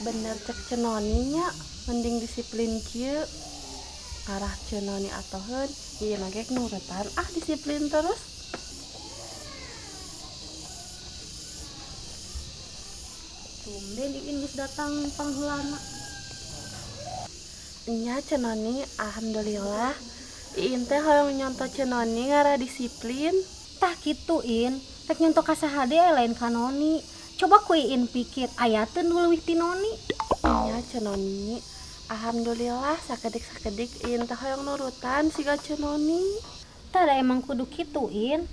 bener cek cenoninya mending disiplin kieu arah cenoni atoheun ieu mah gek nurutan disiplin terus. Tumben iin geus datang pangheulana. Nya cenoni alhamdulillah iin teh hoyong nyonto cenoni ngara disiplin. Tah kitu in rek nyonto ka saha deui lain ka noni. Coba ku iin pikir aya teu nu leuwih ti noni. Nya cenoni alhamdulillah sakedik iin teh hoyong nurutan siga cenoni. Tah da emang kudu kitu in.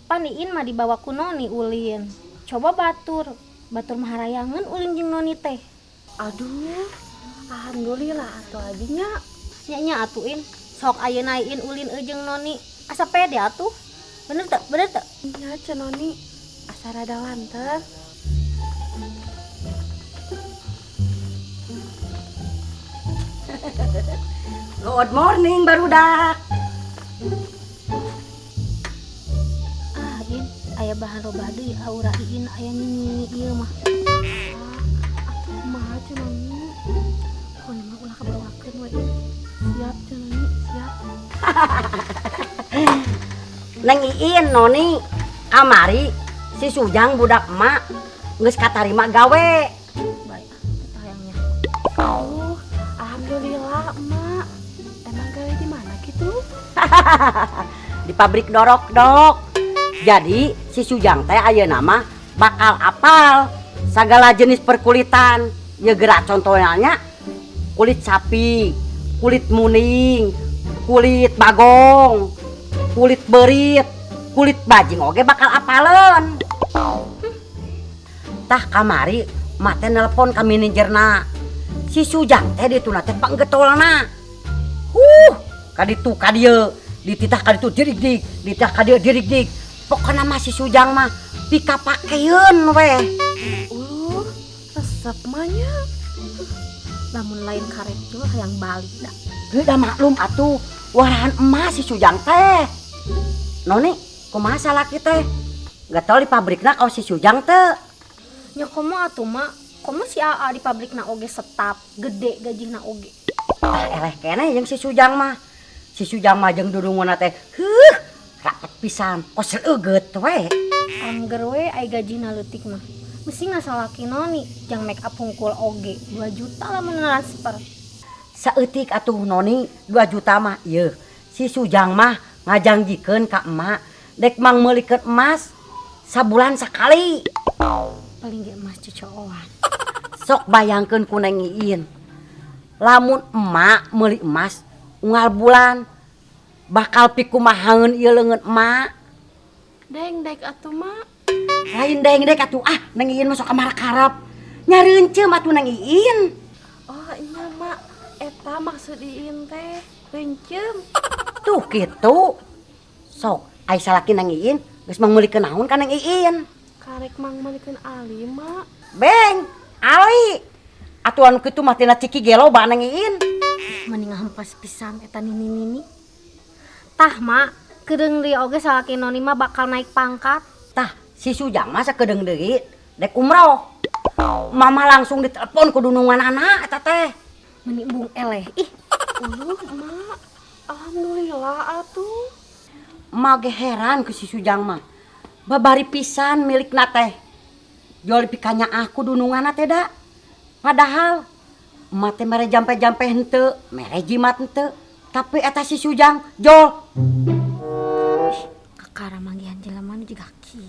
Pan iin mah dibawa ku noni ulin. Coba batur maharayangeun ulin jeung noni teh. Aduh, alhamdulillah atuh adinya. Nya atuh in, sok ayeuna iin ulin jeung noni asa pede atuh. Bener teu? Nya cenoni asa rada lanter. Good morning barudak. In aya bahan robah deui aura iin aya nini ieu mah. Atuh kumaha cenoni? Kun mah ulah kabawakeun we in. Siap cenoni, siap. Neng Iin noni kamari si Sujang budak emak geus katarima gawe. Baik, tayangnya. Alhamdulillah emak. Emang gawe di mana gitu? Di pabrik dorok-dok. Jadi si Sujang teh ayeuna mah bakal apal sagala jenis perkulitan. Ya gerak contohnya kulit sapi, kulit muning, kulit bagong, kulit berit, kulit bajing oge bakal apaleun. Tah kamari mah teh nelpon ka manajerna. Si Sujang teh dituna teh panggetolna. Kaditu ka dieu, dititah ka ditu dirig-dig, dititah ka dieu dirig-dig. Pokona mah si Sujang mah dikapakeun we. Resep mah nya. Lamun lain karet juga hayang balik dah. Udah maklum atuh, warahan emas si Sujang teh. Noni, kumaha salaki teh? Gak tau di pabrikna kau si Sujang teh. Nya komo atuh mak, komo si AA di pabrikna oge setap, gede gajihna oge. Eleh kene jeung si Sujang mah. Si Sujang mah jeung dudungna teh, rapat pisan, kos eugeut we. Angger we ai gajina leutik mah. Mesti ngasalaki noni, jang make up hungkul oge 2 juta lamun transfer. Saeutik atuh noni 2 juta mah ieu. Si Sujang mah ngajangjikeun ka emak dek mang meulikeun emas sabulan sakali. Paling ge emas cocooan. Sok bayangkeun ku Neng Iin. Lamun emak meuli emas unggal bulan bakal pikumahaeun ieu leungeun emak. Deng-dek atuh mak. Lain deng-dek atuh Neng Iin masuk kamar karep. Nyareuncem atuh Neng Iin. Oh iya mak, eta maksud iin teh reuncem. Tuh kitu. Sok ai salaki Neng Iin geus meulikeun naon ka Neng Iin. Karek mang meulikeun Ali mak. Beng, Ali. Atuh anu kitu mah tina ciki gelo ba Neng Iin. Mending ngampas pisan eta nini-nini. Tah mak, kedeung deui oge salaki noni mah bakal naik pangkat. Tah, si Sujang mah sakedeung deui dek umroh. Mama langsung ditelepon ku dununganana eta teh. Meni bung eleh. Ih, Mak. Alhamdulillah atuh. Emak ge heran ku si Sujang mah. Babari pisan milikna teh. Jual pikanya aku dununganna teh da. Padahal emak teh mere jampe-jampe henteu, mere jimat henteu. Tapi eta si Sujang jol. kakara manggihan jelema nu jiga kieu.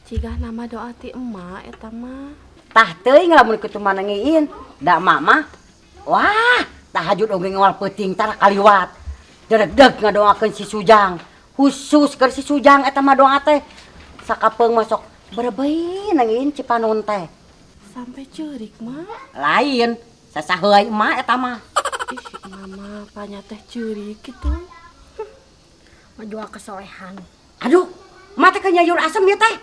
Jigah nama doa ti emak eta mah. Tah teuing lamun kitu mah Neng Iin. Da emak mah wah, tahajud oge ngawal peuting tara kaliwat. Dedeg ngadoakeun si Sujang. Khusus keur si Sujang eta mah doa teh. Sakapeung masuk berebei Neng Iin Cipanon teh. Sampai ceurik mak. Lain, sasaheui emak eta mah. Ih, mama panya teh ceurik gitu. Majual kesolehan. Aduh, emak teh nyayur asem ya teh.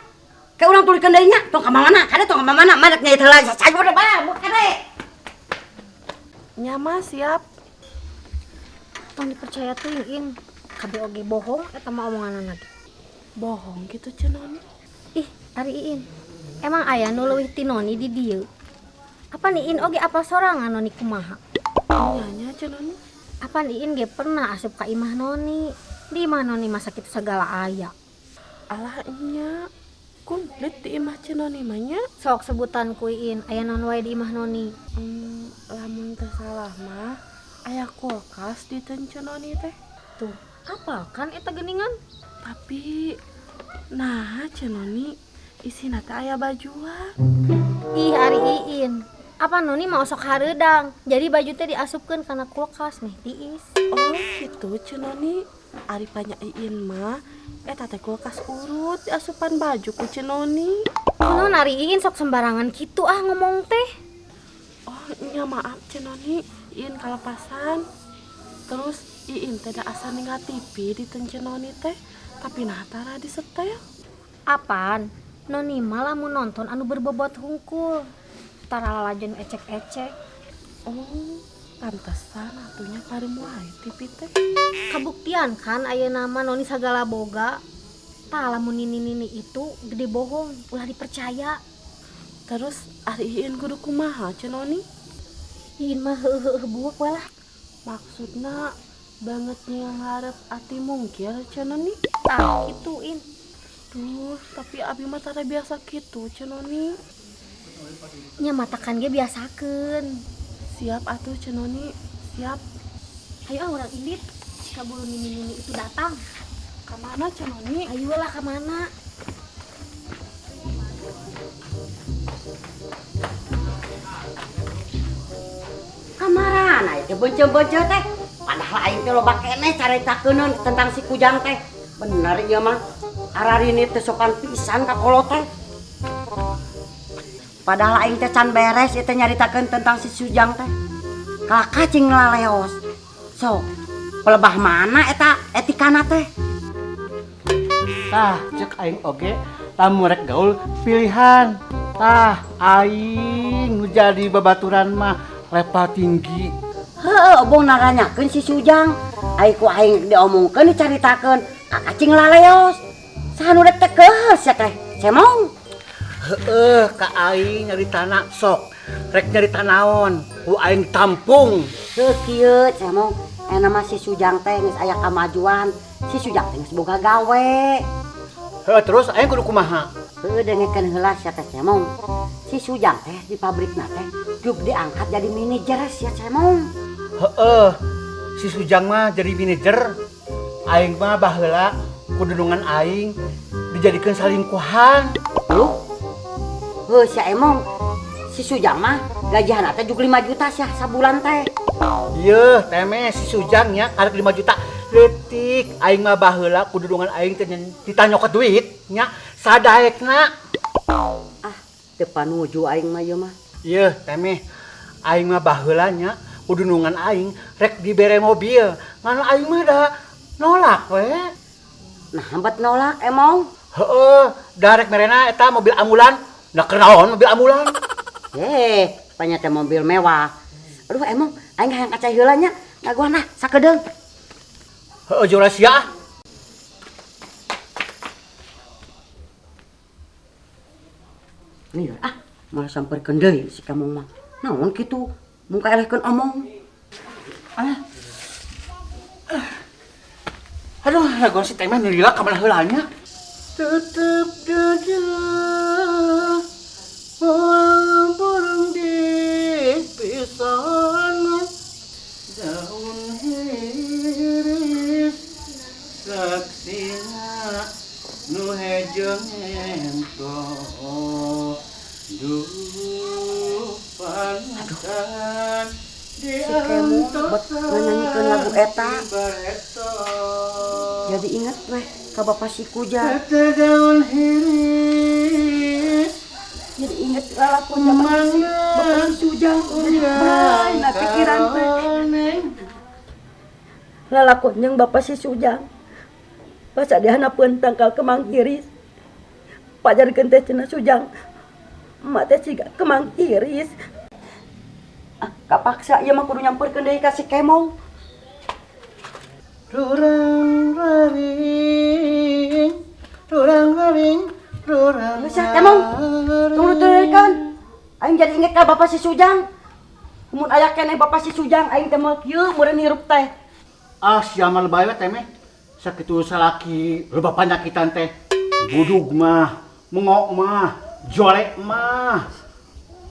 Kayak urang tulikeun deui nya, tong ka mana? Kade tong ka mana? Madak nyai teh lain sayur deh bah, kade. Nya mah siap. Tong dipercaya teuing in. Kabeh oge bohong eta mah omonganna teh. Bohong gitu cenoni. Ih, ari iin. Emang aya nu leuwih ti noni di dieu? Apa Niin oge apa sorangan noni kumaha? Nyanya cenoni. Apa Niin ge pernah asup ka imah noni? Di mana noni masa kitu segala aya? Alah nya. Komplit di imah cenoni mah nya. Sok sebutan kuin aya non wae di imah noni. Lamun teu salah mah aya kulkas di teu cenoni teh. Tuh, apa kan eta geningan? Tapi nah cenoni isina teh aya bajuan. Ih ari Iin. Apa noni mau sok hareudang. Jadi baju teh diasupkeun kana kulkas nih tiis. Oh gitu cenoni. Ari panya Iin mah eta teh kulkas urut di asupan baju ku cenoni. Non ari Iin sok sembarangan kitu ngomong teh. Oh nya maaf cenoni, Iin kalepasan. Terus Iin teh da asa ningal TV di teu cenoni teh, tapi nah tara disetel. Apaan? Noni malah mau nonton anu berbobot hungkul. Tara lalajen ecek-ecek. Oh, pantesan atunya parim wae TV teh. Kabuktian kan aya nama noni sagala boga. Tah lamun nini itu gede bohong, ulah dipercaya. Terus ari Iin kudu kumaha cenoni? Iin mah heuheuh buuk we lah. Maksudna banget ngarep ati mungkir cenoni. Tah gituin. Duh, tapi abi mah tara biasa gitu cenoni. Nya matakan ge biasakeun. Siap atuh cenoni, siap. Ayo urang indit. Kabulu nini itu datang. Kamana cenoni? Ayolah ka mana? Kamarana itu beunceun-beunceun teh. Padahal aing teh loba keneh caritakeun tentang si Kujang teh. Bener ieu mah. Ararini teh sopan pisan ka kolot teh. Padahal aing teh can beres ieu teh nyaritakeun tentang si Sujang teh. Kalaka cing laleos. Sok, pelebah mana eta etikana teh? Tah, cek aing oge lamun rek gaul pilihan. Tah, aing nu jadi babaturan mah level tinggi. Heuh, obong naranyakeun si Sujang. Ai ku aing diomongkeun dicaritakeun, kakacing laleos. Sanu rek teh keus ya teh. Cemong. Heueuh, ka aing nyaritana sok. Rek nyarita naon? Ku aing tampung. Teu kieu cemong. Ena mah si Sujang teh geus aya kamajuan. Si Sujang teh geus boga gawe. Heuh, terus aing kudu kumaha? Heuh, dengekeun heula sia teh cemong. Si Sujang teh di pabrikna teh juk diangkat jadi manajer sia cemong. Heueuh, si Sujang mah jadi manajer. Aing mah baheula kudunungan aing dijadikeun salingkuhan. Loh? Heuh, sia emong. Si Sujang mah gajihanna teh juk 5 juta sia sabulan teh. Ieuh, teme si Sujang nya karek 5 juta. Leutik aing mah baheula kudunungan aing teh ditanyokeun duit nya sadaekna. Ah, teu panuju aing mah ieu mah. Ieuh, teme aing mah baheula nya kudunungan aing rek dibere mobil. Ngan aing mah da nolak we. Nah, hambat nolak emong. Heeh, da rek merena eta mobil ambulan. Da keur naon mobil ambulan? Panya teh mobil mewah. Aduh emong aing hayang kacai heula nya. Ngagoana sakedeung. Heeh, Jurasia. Nih, malah samperkeun deui si kamu mah. Naon kitu? Mun kaelehkeun omong. Aduh, lagu si teh mah nu lila ka mana heula nya? Tetep saja walau burung di pisan daun hiris saksina nu hejeng ento dupankan Si Kemo bet nyanyikeun lagu eta. Jadi inget weh ka Bapak si Kujang. daun hiris Jadi inget lalakon zaman si Bapak si Sujang. Jadi bae na pikiran teh. Lalakon jeung Bapak si Sujang. Pas dihandapkeun tangkal kemang iris. Pajarkeun teh cenah Sujang. Emak teh siga kemang iris. Kapaksa ieu mah kudu nyamperkeun deui ka si Kemong. Rurang raring, rurang. Geus Kemong, tunggu turunkan. Aing jadi inget ka bapak si Sujang. Mun aya keneh bapak si Sujang aing teh mah kieu meureun hirup teh. Ah siamal bae teh meh. Sakitu salaki loba panyakitan teh. Budug mah, mengok mah, jolek mah,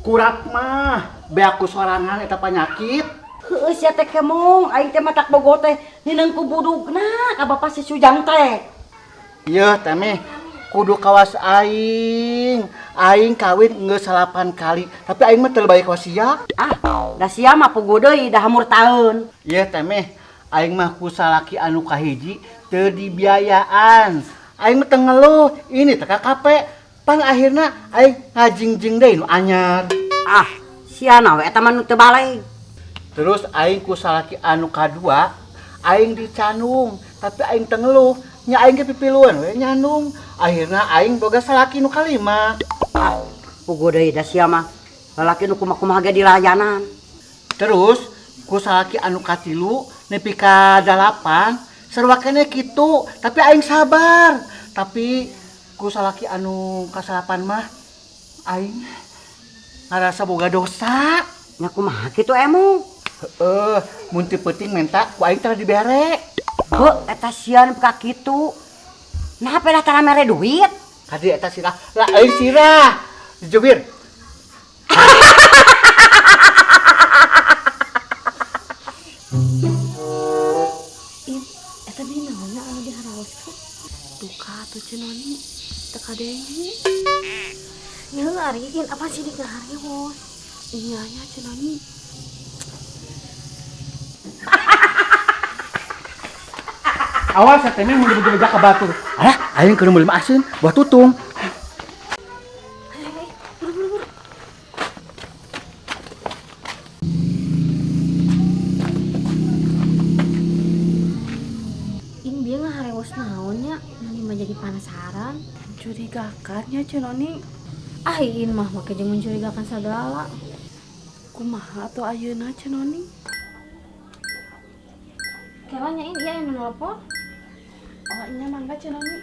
kurak mah, beaku sorangan eta panyakit. Heuh sia teh kemong aing teh mah tak bogo teh nineung ku budugna ka bapak si Sujang teh. Ieu teh meh kudu kawas aing. Aing kawin geus 8 kali, tapi aing mah teu bae kawas sia. Ah, da sia mah pugu deui dah hamur taun. Ieu teh meh aing mah ku salaki anu kahiji teu dibiayaan. Aing mah teu ngeluh, ini teh KKP. Pan akhirna aing ngajingjing deui nu anyar. Ah, sia na we eta mah nu teu bale. Terus aing ku salaki anu kadua, aing dicanung, tapi aing teu ngeluh. Nya aing ge pipiluan we nyanung. Akhirna aing boga salaki nu kalima. Ah, pugu deui da sia mah. Lalaki nu kumaha ge dilayanan. Terus ku salaki anu katilu nepi ka 8, sarua keneh kitu, tapi aing sabar. Tapi ku salaki anu ka-8 mah aing ngarasa boga dosa. Nya kumaha kitu emu? Heeh, mun teu peuting menta ku aing tara dibere. Heuh, eta sia nu ka kitu. Nah, dah tara mere duit. Kadi eta sirah, lah aing sirah. Dijubir. Eta bina nya anu diharaoskeun. Duka atuh cenoni. Teu kadenge. Ya Arin, apa sih digareos? Iya nya cenoni. Awas ya temeh mun beja ka batur. Alah, aing kudu meuli asin buah tutung. Ini dia ngahareos naonnya, nanti mah jadi penasaran. Mencurigakan nya cenoni. Ah, Iin mah make jeung mencurigakan segala. Kumaha atuh ayeuna cenoni? Kelanya ini dia yang nelpon. Oh, nya mangga cenoni.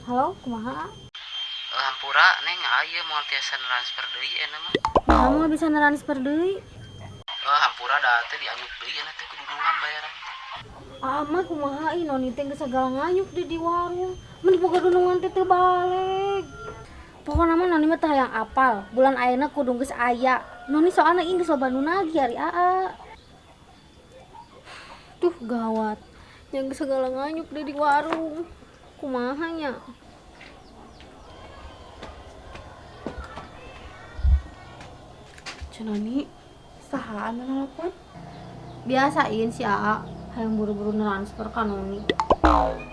Halo, kumaha? Hampura neng aya moal tiasa transfer deui eta mah. Kamu bisa transfer deui? Hampura da teh dianyuk deui eta teh kudungan bayaran. Mah kumaha ieu noni teh geus sagala nganyuk di warung. Mun boga dunungan teh teu balik. Pokona mah noni mah teh hayang apal. Bulan ayeuna kudu geus aya. Noni soalna ieu geus loba nu nagih ari aa. Duh gawat. Yang geus sagala nganyuk di warung. Kumaha nya? Cenoni, saha anu nelpon? Biasain si Aa hayang buru-buru transfer ka noni.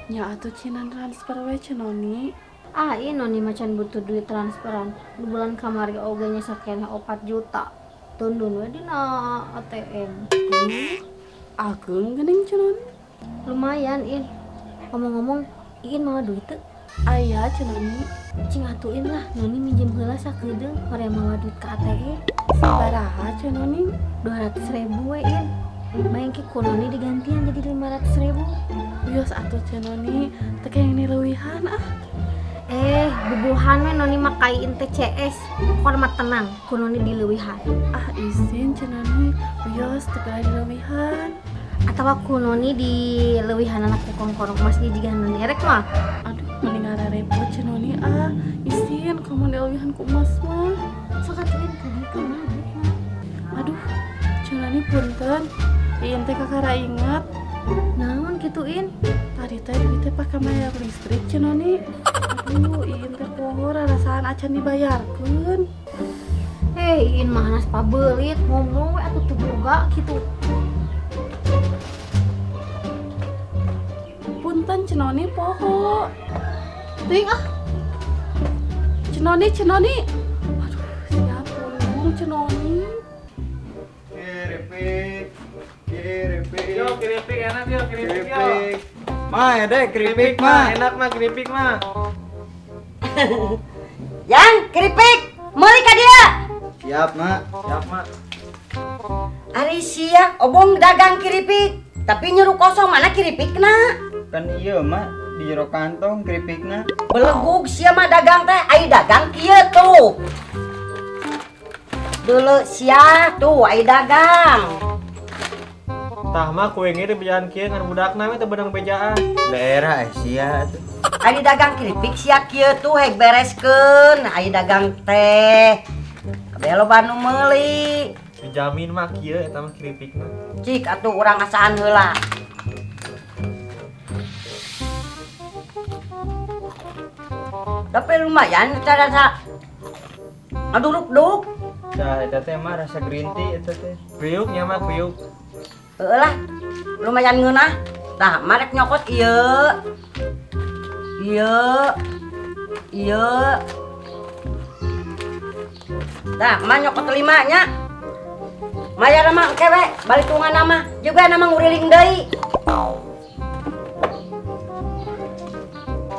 Nya atuh cinan transfer we cenoni. Ieu noni macan butuh duit transferan. Di bulan kamari oge nya sakeneh 4 juta. Tundun we dina ATM. Ageung geuning cenoni. Lumayan, In. Ngomong-ngomong, Iin mau duit teu? Aya cenoni. Cing atuin lah, noni minjem heula sakedeung hoream mawa duit ka ATM. Sabaraha cenoni? 200.000 we, In. Bayang ki ku noni digantian jadi 500.000. Wios atuh cenoni, teu kayang nileuwihan ah. Bubuhan we noni makai TCS. Pokona mah tenang, ku noni dileuwihan. Ah izin cenoni, wios teu kayang nileuwihan. Atawa ku noni dileuwihan anak kongkorong mas di jiga noni erek mah. Aduh, mending ada repot cenoni ah. Izin kamu nileuwihan ku emas mah. Sok atuin ka ditu mah. Aduh, cenoni punten. Iin teh kakara ingat. Naon gituin? Tadi teh duit teh pake bayar listrik cenoni. Aduh, iin teh poho rasaan acan dibayarkeun. Iin mah hanas pabelit ngomong we atuh teu boga kitu. Punten cenoni poho. Ting ah. Cenoni. Aduh, siap pulung cenoni. Keripik. Yo keripik enak yo keripik yo. Mah, ya deh, keripik mah. Enak mah keripik mah. Yang keripik, meuli ka dieu. Siap, Mak. Siap mak. Ari sia obong dagang keripik, tapi nyuruh kosong mana keripikna? Kan iya, Mak. di jero kantong keripikna. Belegug sia mah dagang teh, ai dagang kieu tuh. Dulu sia tuh ai dagang. Tah mah kuenge teh bejaan kieu ngan budakna we teh beunang bejaan. Daerah sia tuh. Ai dagang keripik sia kieu tuh hek bereskeun, ai dagang teh. Kabeh loba nu meuli. Dijamin mah kieu eta mah keripikna. Cik atuh urang asaan heula. Tapi lumayan cara ngaduruk-duruk. Dah eta teh mah rasa green tea eta teh. Kriuk nya mah kriuk. Heueuh lah, lumayan ngeunah. Tah, marek nyokot ieu. Ieu. Tah, mah nyokot 5 nya. Maya nama engke we, balik tungan nama. Juga nama nguriling deui.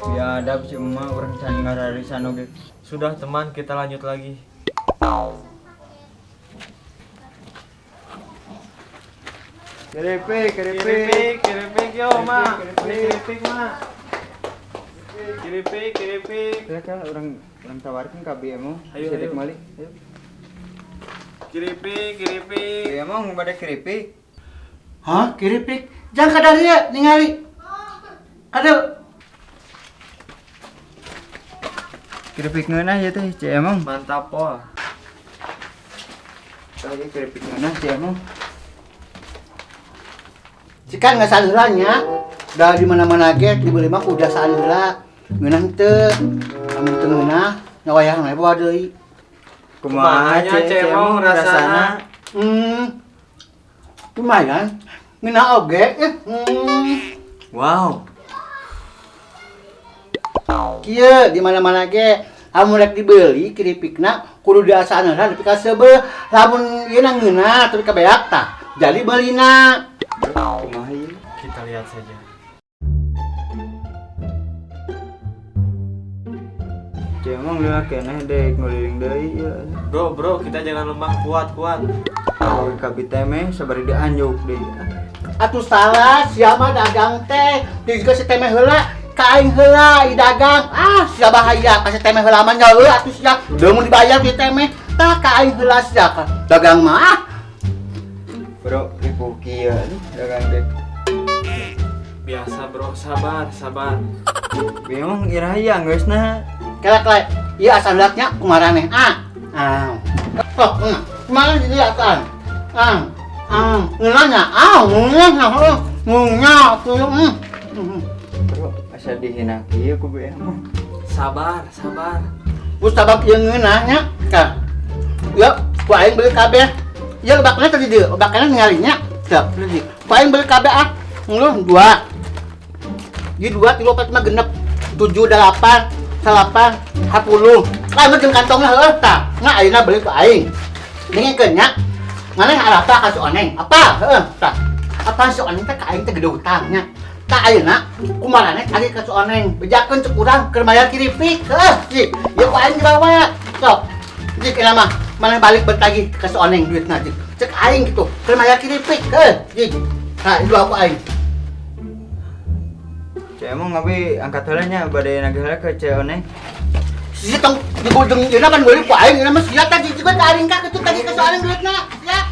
Biadab si emak urang can ngararisan oge. Sudah teman, kita lanjut lagi. Keripik, Keripik yo mah. Keripik mah. Keripik. Ya kan orang tawarkan ka bieu emang. Ayo, Sedek ayo. mali. Ayo. Keripik. Bieu emang bade keripik. Hah, keripik? Jangan kadar ya, ningali. Ada. Keripik ngeunah ya teh, cek emang. Mantap pol. Tadi keripik ngeunah cek emang. Jika nggak salurannya, dah di mana-mana ge dibeli mah udah salura. Ngeunah teu, amun teu ngeunah, nyawayang we bawa deui. Kumaha cek emang rasana? Lumayan. Ngeunah oge, Wow. kieu di mana-mana ge amun rek dibeli keripikna kudu diasanaran nepi ka seubeuh. Lamun ieu na ngeunah tapi kabeak tah, jadi beulina. Kumaha ieu? Kita lihat saja. Cek emang lihat keneh dek ngeliling deui ya. Bro, kita jangan lemah, kuat. Kalau kabit teh meh sabari dianjuk deui. Atuh salah, siapa dagang teh, dia juga si temeh heula, kain heula, i dagang, sia bahaya, kasih temeh heula mah nyawa atuh sia, udah mau dibayar di temeh, tah kain heula sia, dagang mah, Bro, ribu kieu dagang dek. Biasa bro, sabar. Bieu emang iraya geusna. kelek, iya asal liatnya kumarane, oh, kemarin dilihatkan, ngenanya, ngunyah, Bro, asa dihina kieu ku bieu emang. Sabar. Gus tabak yang ngeunahnya, kan, ya, ku aing beli kabeh, ya lebaknya tadi dia, lebaknya ningalinya, siap, tadi, ku aing beli kabeh lu 2, di 2, 3, 4, 5, genep, 7, 8, 8, 10, lain jeung kantongna heueuh tah, nah ayeuna beli ku aing, dingikeun nya, maneh arata ka si Oneng, apa, heueuh tah, apa si Oneng teh ka aing teh gede utangnya, tah ayeuna kumarane tadi ka si Oneng, bejakeun cek urang keur bayar keripik, heueuh, cik, ya ku aing dibawa, sok, cik ieu mah, maneh balik bertagih ka si Oneng duitna, cik, cek aing gitu, keur bayar keripik, heueuh, cik, nah itu aku aing. Cek emang ngabi angkat heula nya bade nagih heula ke cek Oneng. Si tong di bujung ieu kan beli ku aing, ieu mah sia tadi juga ka aing ka kitu tadi ka si Oneng duitna, sia.